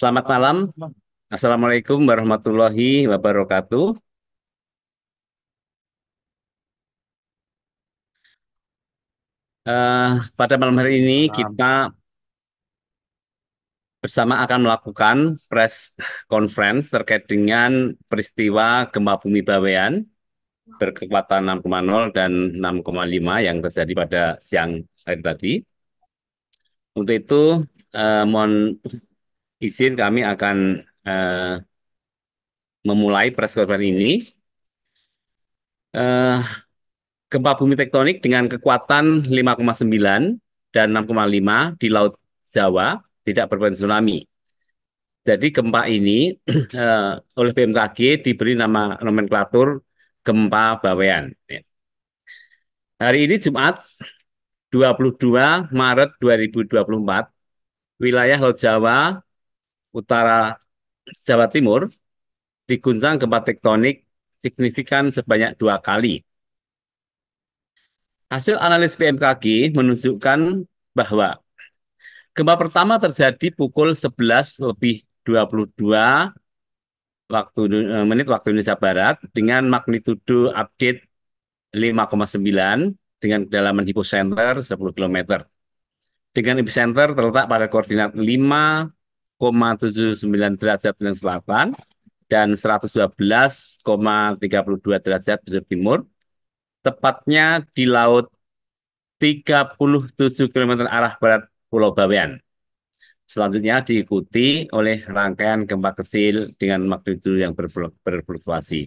Selamat malam. Assalamualaikum warahmatullahi wabarakatuh. Eh, Pada malam hari ini Malam. kita bersama akan melakukan press conference terkait dengan peristiwa gempa bumi Bawean berkekuatan 6,0 dan 6,5 yang terjadi pada siang hari tadi. Untuk itu, mohon izin kami akan eh, memulai press conference ini. Eh, Gempa bumi tektonik dengan kekuatan 5,9 dan 6,5 di Laut Jawa tidak berpotensi tsunami. Jadi gempa ini oleh BMKG diberi nama nomenklatur gempa Bawean. Hari ini Jumat 22 Maret 2024, wilayah Laut Jawa, utara Jawa Timur diguncang gempa tektonik signifikan sebanyak 2 kali. Hasil analis BMKG menunjukkan bahwa gempa pertama terjadi pukul 11:22 menit waktu Indonesia Barat dengan magnitudo update 5,9 dengan kedalaman hipocenter 10 km. Dengan epicenter terletak pada koordinat 5,79 derajat bujur selatan dan 112,32 derajat bujur timur, tepatnya di laut 37 km arah barat Pulau Bawean. Selanjutnya diikuti oleh rangkaian gempa kecil dengan magnitudo yang berfluktuasi.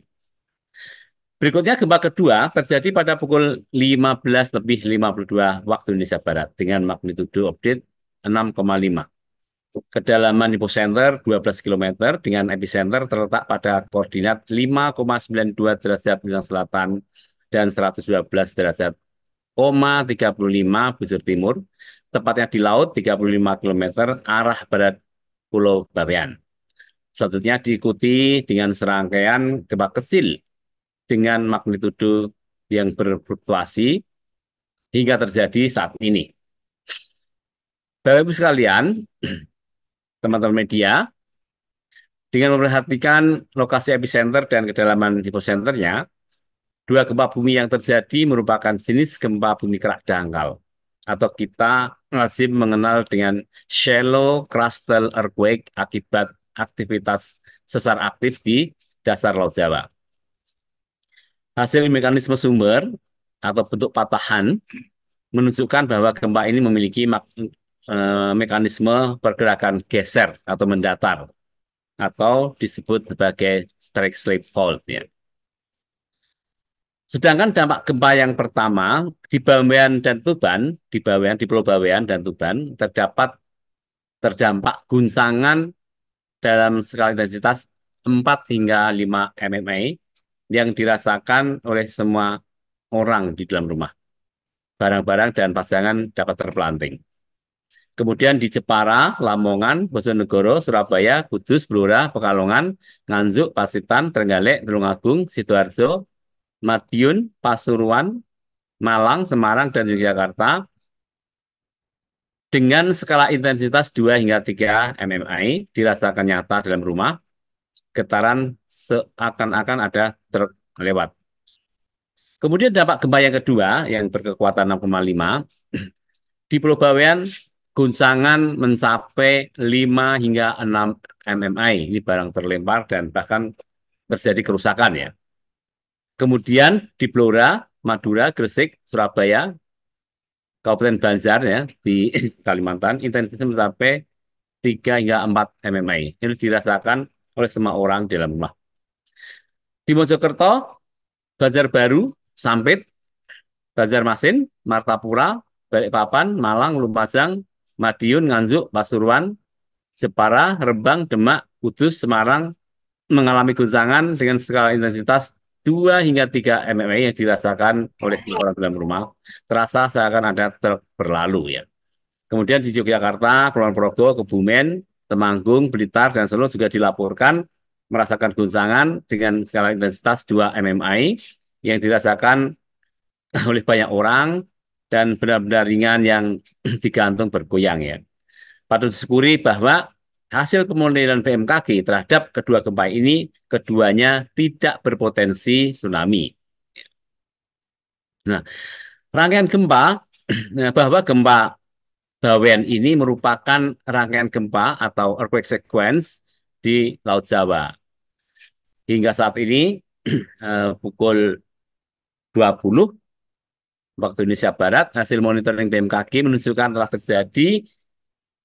Berikutnya gempa kedua terjadi pada pukul 15:52 waktu Indonesia Barat dengan magnitudo update 6,5. Kedalaman hipocenter 12 km dengan epicenter terletak pada koordinat 5,92 derajat bintang selatan dan 112 derajat 35 bujur timur, tepatnya di laut 35 km arah barat Pulau Bawean. Selanjutnya diikuti dengan serangkaian gempa kecil dengan magnitudo yang berfluktuasi hingga terjadi saat ini. Bapak Ibu sekalian, teman-teman media, dengan memperhatikan lokasi epicenter dan kedalaman hiposenternya, dua gempa bumi yang terjadi merupakan jenis gempa bumi kerak dangkal atau kita lazim mengenal dengan shallow crustal earthquake akibat aktivitas sesar aktif di dasar Laut Jawa. Hasil mekanisme sumber atau bentuk patahan menunjukkan bahwa gempa ini memiliki mekanisme pergerakan geser atau mendatar atau disebut sebagai strike slip fault ya. Sedangkan dampak gempa yang pertama di Bawean dan Tuban, di Pulau Bawean dan Tuban terdampak guncangan dalam skala intensitas 4 hingga 5 MMA yang dirasakan oleh semua orang di dalam rumah. Barang-barang dan pasangan dapat terpelanting. Kemudian di Jepara, Lamongan, Bojonegoro, Surabaya, Kudus, Blora, Pekalongan, Nganjuk, Pacitan, Trenggalek, Tulungagung, Sidoarjo, Madiun, Pasuruan, Malang, Semarang, dan Yogyakarta dengan skala intensitas 2 hingga 3 mmI dirasakan nyata dalam rumah, getaran seakan-akan ada truk lewat. Kemudian dampak gempa yang kedua yang berkekuatan 6,5 di Pulau Bawean, guncangan mencapai 5 hingga 6 mmI. Ini barang terlempar dan bahkan terjadi kerusakan ya. Kemudian di Blora, Madura, Gresik, Surabaya, Kabupaten Banjar ya di Kalimantan, intensitas mencapai 3 hingga 4 mmI. Ini dirasakan oleh semua orang di dalam rumah. Di Mojokerto, Banjarbaru, Sampit, Banjarmasin, Martapura, Balikpapan, Malang, Lumajang, Madiun, Nganjuk, Pasuruan, Jepara, Rembang, Demak, Kudus, Semarang mengalami guncangan dengan skala intensitas 2 hingga 3 mmI yang dirasakan oleh semua orang dalam rumah. Terasa seakan ada truk berlalu ya. Kemudian di Yogyakarta, Kulon Progo, Kebumen, Temanggung, Blitar, dan Solo juga dilaporkan merasakan guncangan dengan skala intensitas 2 mmI yang dirasakan oleh banyak orang dan benda-benda ringan yang digantung bergoyang ya. Patut disyukuri bahwa hasil pemodelan BMKG terhadap kedua gempa ini, keduanya tidak berpotensi tsunami. Nah, rangkaian gempa, bahwa gempa Bawean ini merupakan rangkaian gempa atau earthquake sequence di Laut Jawa. Hingga saat ini, pukul 20 waktu Indonesia Barat, hasil monitoring BMKG menunjukkan telah terjadi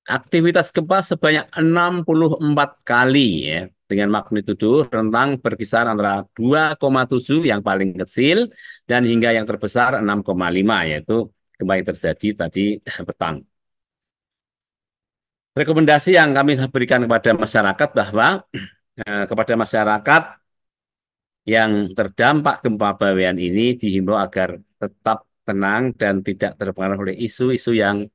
aktivitas gempa sebanyak 64 kali ya, dengan magnitudo rentang berkisar antara 2,7 yang paling kecil dan hingga yang terbesar 6,5, yaitu gempa yang terjadi tadi petang. Rekomendasi yang kami berikan kepada masyarakat bahwa kepada masyarakat yang terdampak gempa Bawean ini dihimbau agar tetap tenang dan tidak terpengaruh oleh isu-isu yang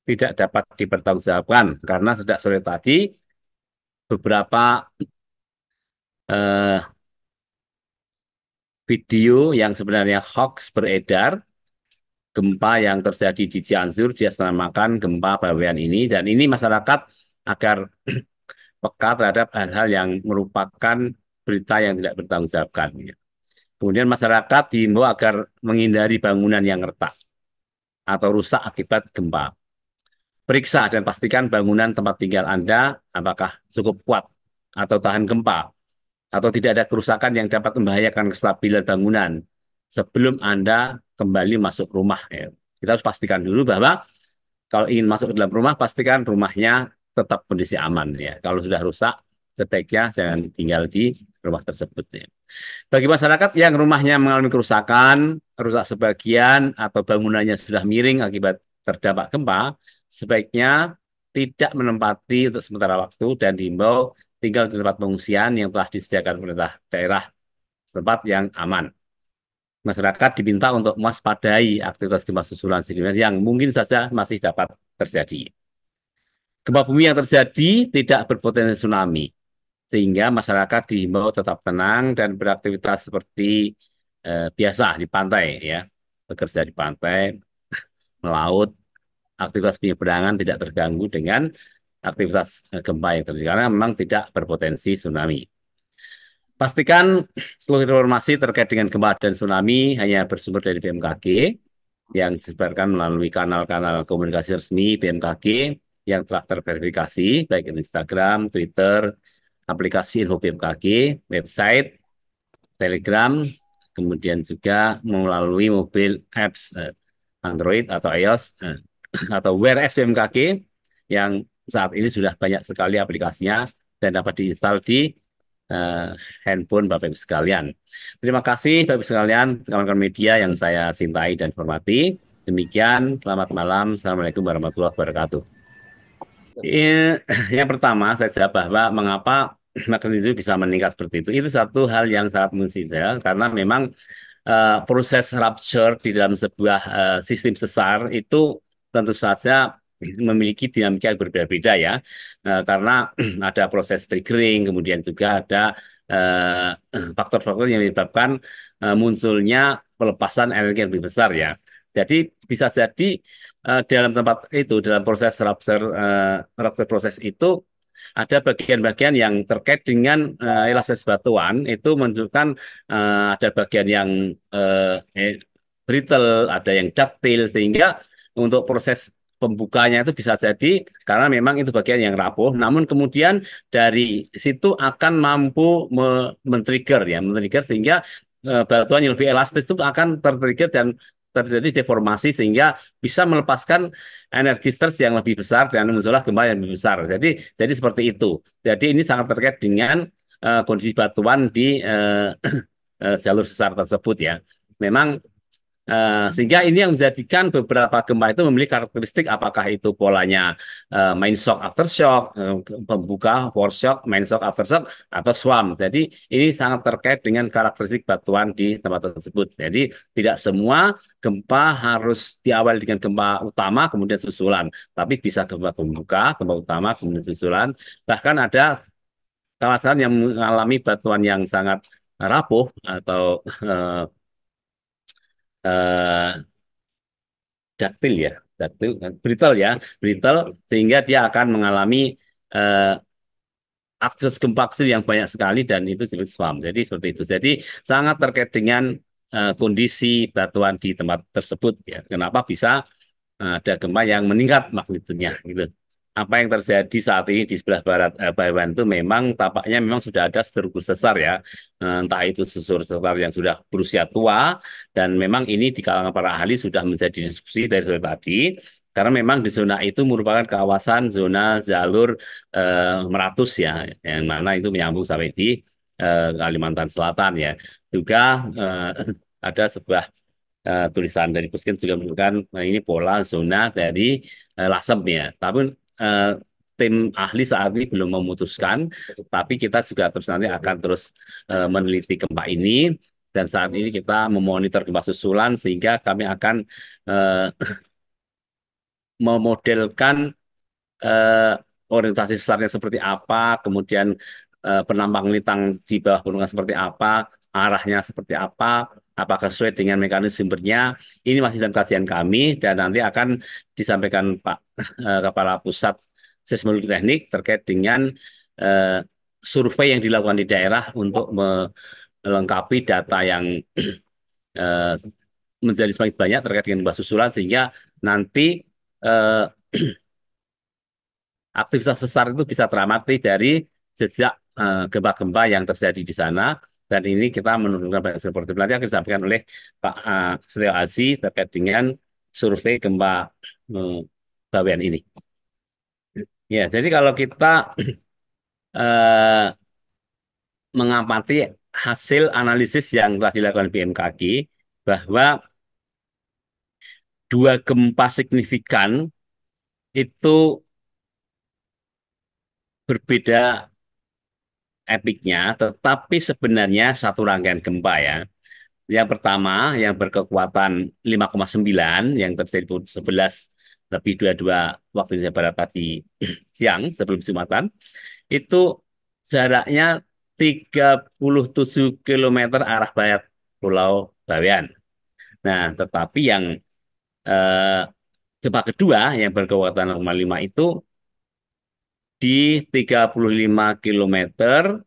tidak dapat dipertanggungjawabkan, karena sejak sore tadi beberapa eh, video yang sebenarnya hoax beredar, gempa yang terjadi di Cianjur dia namakan gempa Bawean ini, dan ini masyarakat agar peka terhadap hal-hal yang merupakan berita yang tidak bertanggungjawabkan. Kemudian masyarakat diimbau agar menghindari bangunan yang retak atau rusak akibat gempa. Periksa dan pastikan bangunan tempat tinggal Anda apakah cukup kuat atau tahan gempa, atau tidak ada kerusakan yang dapat membahayakan kestabilan bangunan sebelum Anda kembali masuk rumah. Ya. Kita harus pastikan dulu bahwa kalau ingin masuk ke dalam rumah, pastikan rumahnya tetap kondisi aman. Ya. Kalau sudah rusak, sebaiknya jangan tinggal di rumah tersebut. Ya. Bagi masyarakat yang rumahnya mengalami kerusakan, rusak sebagian, atau bangunannya sudah miring akibat terdampak gempa, sebaiknya tidak menempati untuk sementara waktu dan diimbau tinggal di tempat pengungsian yang telah disediakan pemerintah daerah setempat yang aman. Masyarakat diminta untuk mewaspadai aktivitas gempa susulan sedinian yang mungkin saja masih dapat terjadi. Gempa bumi yang terjadi tidak berpotensi tsunami, sehingga masyarakat dihimbau tetap tenang dan beraktivitas seperti biasa di pantai, ya, bekerja di pantai, melaut, aktivitas penyeberangan tidak terganggu dengan aktivitas gempa yang terjadi karena memang tidak berpotensi tsunami. Pastikan seluruh informasi terkait dengan gempa dan tsunami hanya bersumber dari BMKG yang disebarkan melalui kanal-kanal komunikasi resmi BMKG yang telah terverifikasi baik di Instagram, Twitter, aplikasi info BMKG, website, Telegram, kemudian juga melalui mobil apps Android atau iOS atau Wear OS BMKG yang saat ini sudah banyak sekali aplikasinya dan dapat diinstal di eh, handphone Bapak Ibu sekalian. Terima kasih Bapak Ibu sekalian, rekan-rekan media yang saya cintai dan hormati. Demikian, selamat malam. Assalamualaikum warahmatullahi wabarakatuh. Yang pertama, saya jawab bahwa mengapa magnitudo bisa meningkat seperti itu. Itu satu hal yang sangat mensijal karena memang proses rupture di dalam sebuah sistem sesar itu tentu saja memiliki dinamika yang berbeda-beda ya. Karena ada proses triggering, kemudian juga ada faktor-faktor yang menyebabkan munculnya pelepasan energi yang lebih besar ya. Jadi bisa jadi dalam tempat itu, dalam proses rupture proses itu ada bagian-bagian yang terkait dengan elastisitas batuan itu menunjukkan ada bagian yang brittle, ada yang ductile, sehingga untuk proses pembukanya itu bisa jadi karena memang itu bagian yang rapuh, namun kemudian dari situ akan mampu men-trigger ya, men-trigger sehingga batuan yang lebih elastis itu akan ter-trigger dan terjadi deformasi sehingga bisa melepaskan energi stres yang lebih besar dan muncullah gempa yang lebih besar. Jadi seperti itu. Jadi ini sangat terkait dengan kondisi batuan di jalur sesar tersebut ya. Memang sehingga ini yang menjadikan beberapa gempa itu memiliki karakteristik apakah itu polanya main shock aftershock, pembuka, foreshock, main shock aftershock, atau swarm. Jadi ini sangat terkait dengan karakteristik batuan di tempat tersebut. Jadi tidak semua gempa harus diawali dengan gempa utama kemudian susulan, tapi bisa gempa pembuka, gempa utama kemudian susulan. Bahkan ada kawasan yang mengalami batuan yang sangat rapuh atau eh, daktil ya, daktil, brittle ya, brittle, sehingga dia akan mengalami akses gempa kecil yang banyak sekali dan itu disebut swarm. Jadi seperti itu. Jadi sangat terkait dengan kondisi batuan di tempat tersebut ya. Kenapa bisa ada gempa yang meningkat magnitudenya gitu. Apa yang terjadi saat ini di sebelah barat Taiwan itu memang tampaknya memang sudah ada struktur sesar ya. Entah itu struktur sesar yang sudah berusia tua dan memang ini di kalangan para ahli sudah menjadi diskusi dari sore tadi karena memang di zona itu merupakan kawasan zona jalur Meratus ya, yang mana itu menyambung sampai di Kalimantan Selatan ya. Juga ada sebuah tulisan dari Pusken juga menunjukkan ini pola zona dari Lasem ya. Tapi eh, tim ahli saat ini belum memutuskan, tapi kita juga terus nanti akan terus meneliti gempa ini dan saat ini kita memonitor gempa susulan sehingga kami akan eh, memodelkan eh, orientasi sesarnya seperti apa, kemudian penampang lintang di bawah gunungan seperti apa, arahnya seperti apa, apakah sesuai dengan mekanisme sumbernya. Ini masih dalam kajian kami dan nanti akan disampaikan Pak Kepala Pusat Seismologi Teknik terkait dengan eh, survei yang dilakukan di daerah untuk melengkapi data yang eh, menjadi semakin banyak terkait dengan gempa susulan sehingga nanti eh, aktivitas sesar itu bisa teramati dari jejak gempa-gempa yang terjadi di sana. Dan ini kita menurunkan banyak seperti nanti akan disampaikan oleh Pak Setio Azi terkait dengan survei gempa eh, Bawean ini. Ya, jadi kalau kita eh, mengamati hasil analisis yang telah dilakukan BMKG bahwa dua gempa signifikan itu berbeda epiknya, tetapi sebenarnya satu rangkaian gempa ya. Yang pertama, yang berkekuatan 5,9 yang terjadi pukul 11 lebih 22 waktu Indonesia Barat tadi siang sebelum Jumatan, itu jaraknya 37 kilometer arah barat Pulau Bawean. Nah, tetapi yang eh, gempa kedua yang berkekuatan 0,5 itu di 35 kilometer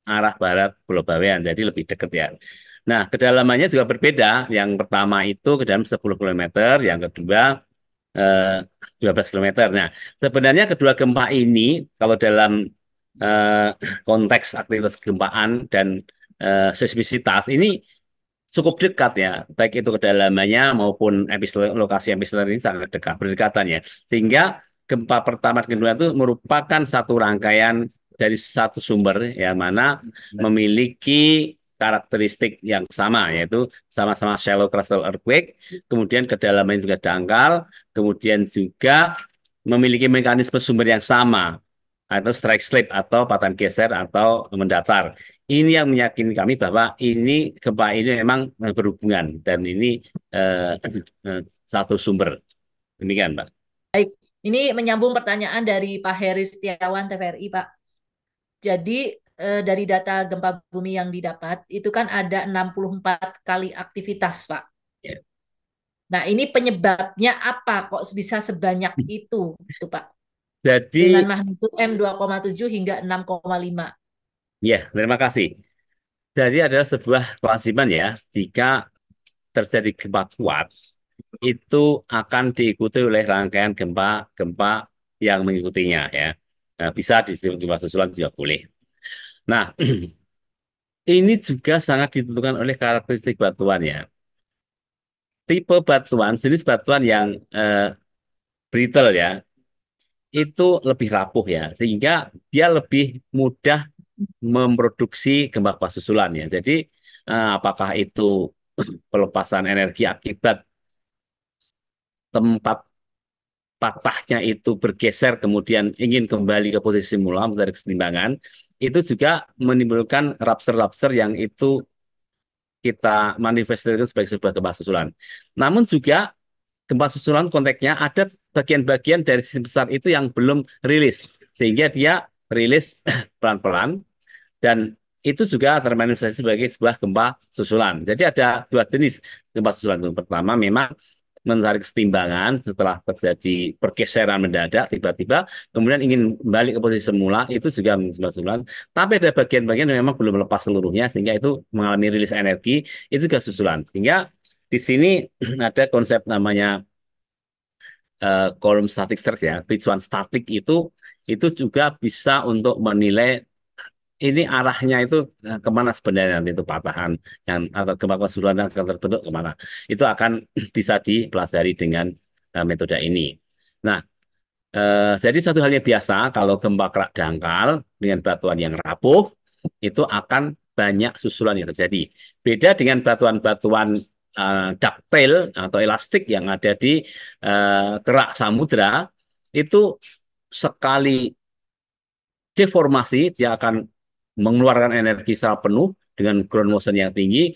arah barat Pulau Bawean, jadi lebih dekat ya. Nah, kedalamannya juga berbeda. Yang pertama itu ke dalam 10 kilometer, yang kedua eh, 12 kilometer. Nah, sebenarnya kedua gempa ini kalau dalam eh, konteks aktivitas gempaan dan seismisitas ini cukup dekat ya, baik itu kedalamannya maupun lokasi epicenter ini sangat dekat, berdekatan ya. Sehingga gempa pertama dan kedua itu merupakan satu rangkaian dari satu sumber yang mana memiliki karakteristik yang sama, yaitu sama-sama shallow crustal earthquake, kemudian kedalaman juga dangkal, kemudian juga memiliki mekanisme sumber yang sama, atau strike slip atau patahan geser atau mendatar. Ini yang meyakini kami bahwa ini gempa ini memang berhubungan dan ini eh, satu sumber. Demikian, Pak. Baik, ini menyambung pertanyaan dari Pak Heri Setiawan TVRI, Pak. Jadi dari data gempa bumi yang didapat itu kan ada 64 kali aktivitas, Pak. Ya. Nah, ini penyebabnya apa kok bisa sebanyak itu, Pak? Dengan Jadi, magnitud M2,7 hingga 6,5. ya, terima kasih. Jadi adalah sebuah kelaziman ya, jika terjadi gempa kuat, itu akan diikuti oleh rangkaian gempa-gempa yang mengikutinya ya. Nah, bisa disebut gempa susulan juga boleh. Nah, ini juga sangat ditentukan oleh karakteristik batuan ya. Tipe batuan, jenis batuan yang brittle ya, itu lebih rapuh ya, sehingga dia lebih mudah memproduksi gempa susulan ya. Jadi apakah itu pelepasan energi akibat tempat patahnya itu bergeser kemudian ingin kembali ke posisi semula mencari keseimbangan, itu juga menimbulkan rupture-rupture yang itu kita manifestasikan sebagai sebuah gempa susulan. Namun juga gempa susulan konteksnya ada bagian-bagian dari sistem besar itu yang belum rilis, sehingga dia rilis pelan-pelan dan itu juga termanifestasi sebagai sebuah gempa susulan. Jadi ada dua jenis gempa susulan. Yang pertama memang mencari kesetimbangan setelah terjadi pergeseran mendadak tiba-tiba, kemudian ingin balik ke posisi semula, itu juga semula. Tapi ada bagian-bagian yang memang belum lepas seluruhnya, sehingga itu mengalami rilis energi, itu juga susulan. Sehingga di sini ada konsep namanya column static stress ya, Pitsuan statik itu juga bisa untuk menilai ini arahnya itu kemana sebenarnya nanti itu patahan yang atau gempa susulan yang akan terbentuk kemana. Itu akan bisa dipelajari dengan metode ini. Nah, jadi satu hal yang biasa kalau gempa kerak dangkal dengan batuan yang rapuh itu akan banyak susulan yang terjadi. Beda dengan batuan-batuan ductile atau elastik yang ada di kerak samudra itu sekali deformasi dia akan mengeluarkan energi secara penuh dengan ground motion yang tinggi,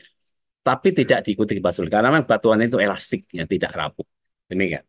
tapi tidak diikuti gempa susulan karena memang batuan itu elastik, ya tidak rapuh. Demikian.